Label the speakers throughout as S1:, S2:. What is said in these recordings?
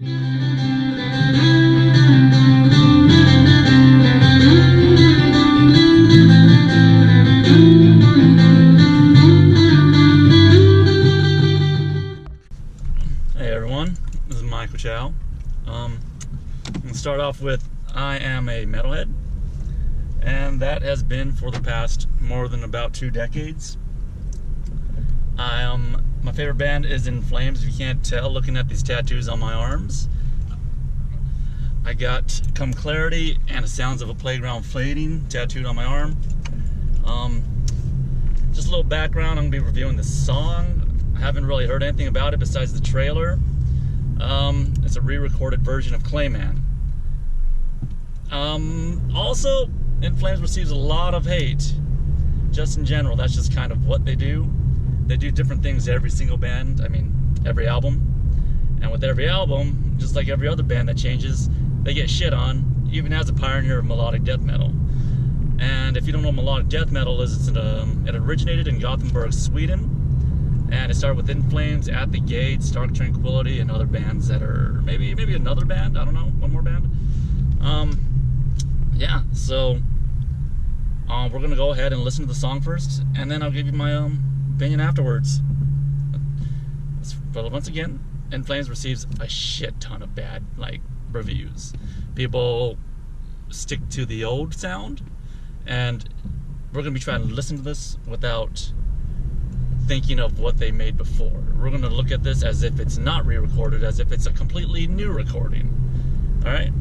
S1: Hey everyone, this is Chow. I'm going to start off with I am a metalhead, and that has been for the past more than about 2 decades. My favorite band is In Flames, if you can't tell looking at these tattoos on my arms. I got Come Clarity and the Sounds of a Playground Fading tattooed on my arm. Just a little background, I'm going to be reviewing this song. I haven't really heard anything about it besides the trailer. It's a re-recorded version of Clayman. Also, In Flames receives a lot of hate. Just in general, that's just kind of what they do. They do different things to every single band, every album. And with every album, just like every other band that changes, they get shit on, even as a pioneer of melodic death metal. And if you don't know what melodic death metal is, it originated in Gothenburg, Sweden. And it started with In Flames, At the Gates, Stark Tranquility, and other bands that are maybe another band. I don't know, one more band. Yeah, so we're gonna go ahead and listen to the song first, and then I'll give you my opinion afterwards. But once again, In Flames receives a shit ton of bad reviews. People stick to the old sound, and we're gonna be trying to listen to this without thinking of what they made before. We're going to look at this as if it's not re-recorded, as if it's a completely new recording. Alright?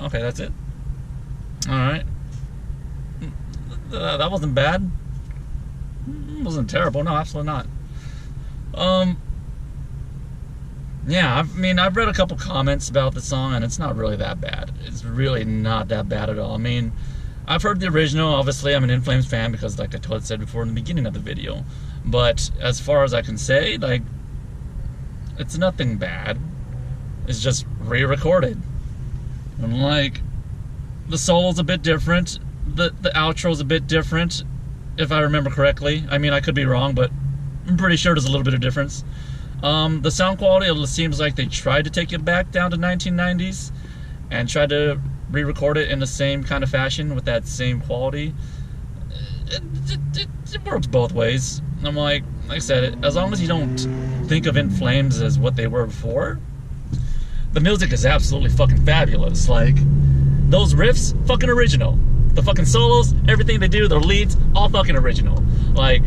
S1: Okay, that's it. Alright. That wasn't bad. It wasn't terrible. No, absolutely not. Yeah, I mean, I've read a couple comments about the song, and it's not really that bad. It's really not that bad at all. I mean, I've heard the original. Obviously, I'm an In Flames fan because, like I said before in the beginning of the video. But as far as I can say, like, it's nothing bad. It's just re-recorded. And, like, the solo's a bit different. The outro's a bit different, if I remember correctly. I mean, I could be wrong, but I'm pretty sure there's a little bit of difference. The sound quality, it seems like they tried to take it back down to 1990s and tried to re-record it in the same kind of fashion with that same quality. It works both ways. I'm like I said, as long as you don't think of In Flames as what they were before, the music is absolutely fucking fabulous. Like, those riffs, fucking original. The fucking solos, everything they do, their leads, all fucking original. Like,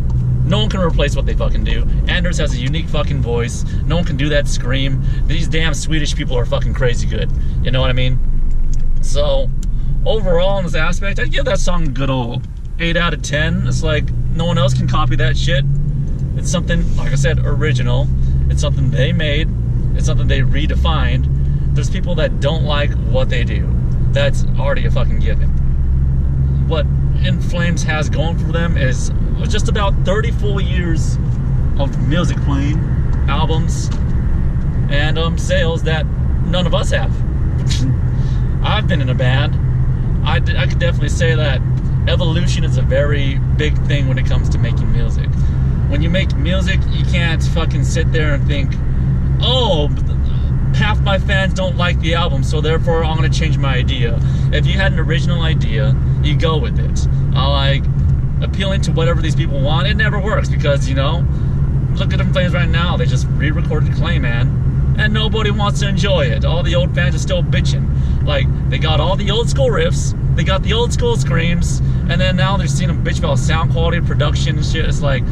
S1: no one can replace what they fucking do. Anders has a unique fucking voice. No one can do that scream. These damn Swedish people are fucking crazy good. You know what I mean? So, overall in this aspect, I'd give that song a good old 8 out of 10. It's like, no one else can copy that shit. It's something, like I said, original. It's something they made. It's something they redefined. There's people that don't like what they do. That's already a fucking given. What In Flames has going for them is just about 30 full years of music playing, albums, and sales that none of us have. I've been in a band. I could definitely say that evolution is a very big thing when it comes to making music. When you make music, you can't fucking sit there and think, oh, half my fans don't like the album, so therefore I'm going to change my idea. If you had an original idea, you go with it. Like, appealing to whatever these people want, it never works because, you know, look at In Flames right now. They just re-recorded Clayman, and nobody wants to enjoy it. All the old fans are still bitching. Like, they got all the old school riffs, they got the old school screams, and then now they're seeing them bitch about sound quality, production, and shit. It's like,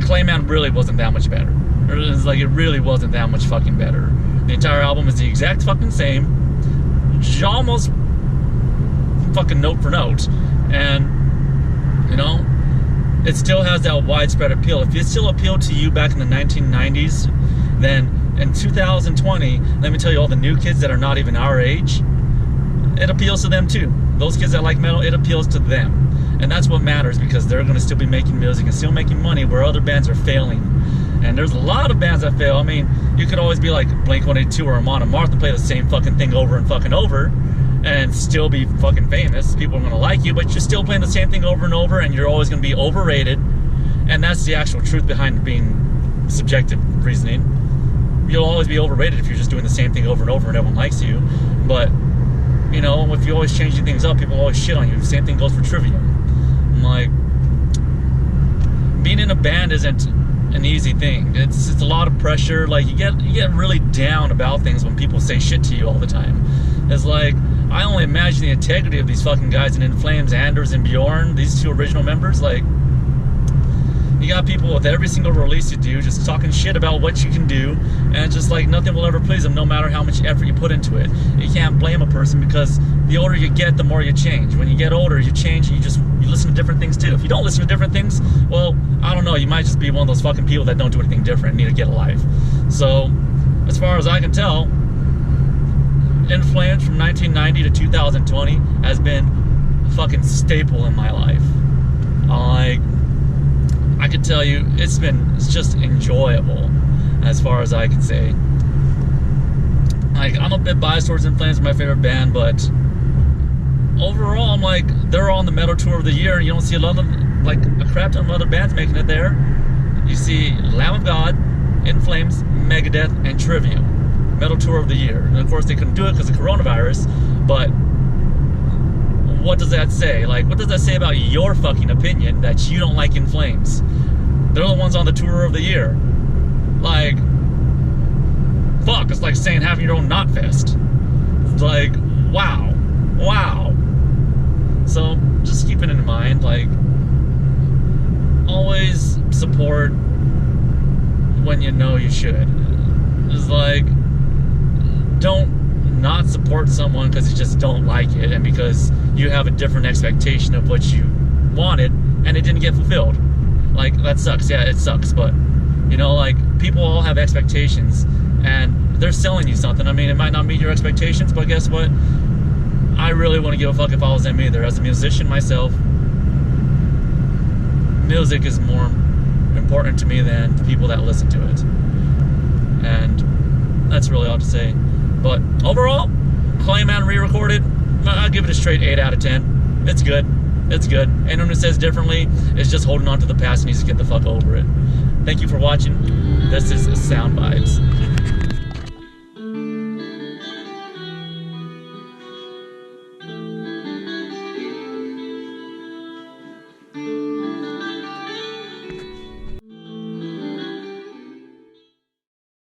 S1: Clayman really wasn't that much better. It's like, it really wasn't that much fucking better. The entire album is the exact fucking same, almost fucking note for note, and, you know, it still has that widespread appeal. If it still appealed to you back in the 1990s, then in 2020, let me tell you, all the new kids that are not even our age, it appeals to them too. Those kids that like metal, it appeals to them. And that's what matters, because they're going to still be making music and still making money where other bands are failing. And there's a lot of bands that fail. I mean, you could always be like Blink-182 or Amon Amarth and play the same fucking thing over and fucking over and still be fucking famous. People are going to like you, but you're still playing the same thing over and over, and you're always going to be overrated. And that's the actual truth behind being subjective reasoning. You'll always be overrated if you're just doing the same thing over and over and everyone likes you. But, you know, if you're always changing things up, people always shit on you. The same thing goes for trivia. Like, being in a band isn't an easy thing. It's a lot of pressure. Like, you get really down about things when people say shit to you all the time. It's like, I only imagine the integrity of these fucking guys in In Flames, Anders and Bjorn, these two original members. Like, you got people with every single release you do just talking shit about what you can do, and it's just like nothing will ever please them, no matter how much effort you put into it. You can't blame a person, because the older you get, the more you change. When you get older, you change, and you listen to different things too. If you don't listen to different things, well, I don't know, you might just be one of those fucking people that don't do anything different and need to get a life. So, as far as I can tell, In Flames from 1990 to 2020 has been a fucking staple in my life. Like, I can tell you, it's just enjoyable, as far as I can say. Like, I'm a bit biased towards In Flames, my favorite band, but overall, I'm like, they're on the metal tour of the year, and you don't see a lot of, like, a crap ton of other bands making it there. You see Lamb of God, In Flames, Megadeth, and Trivium. Metal tour of the year. And of course, they couldn't do it because of coronavirus, but what does that say? Like, what does that say about your fucking opinion that you don't like In Flames? They're the ones on the tour of the year. Like, fuck, it's like saying having your own Knotfest. It's like, wow. Wow. So, just keeping it in mind, like, always support when you know you should. It's like, don't not support support someone because you just don't like it, and because you have a different expectation of what you wanted and it didn't get fulfilled. Like, that sucks. Yeah, it sucks, but you know, like, people all have expectations and they're selling you something. I mean, it might not meet your expectations, but guess what? I really wouldn't give a fuck if I was them either. As a musician myself, music is more important to me than the people that listen to it. And that's really all to say. But overall, Clayman re-recorded, I'll give it a straight 8 out of 10. It's good. It's good. Anyone who says differently is just holding on to the past and needs to get the fuck over it. Thank you for watching. This is Sound Vibes.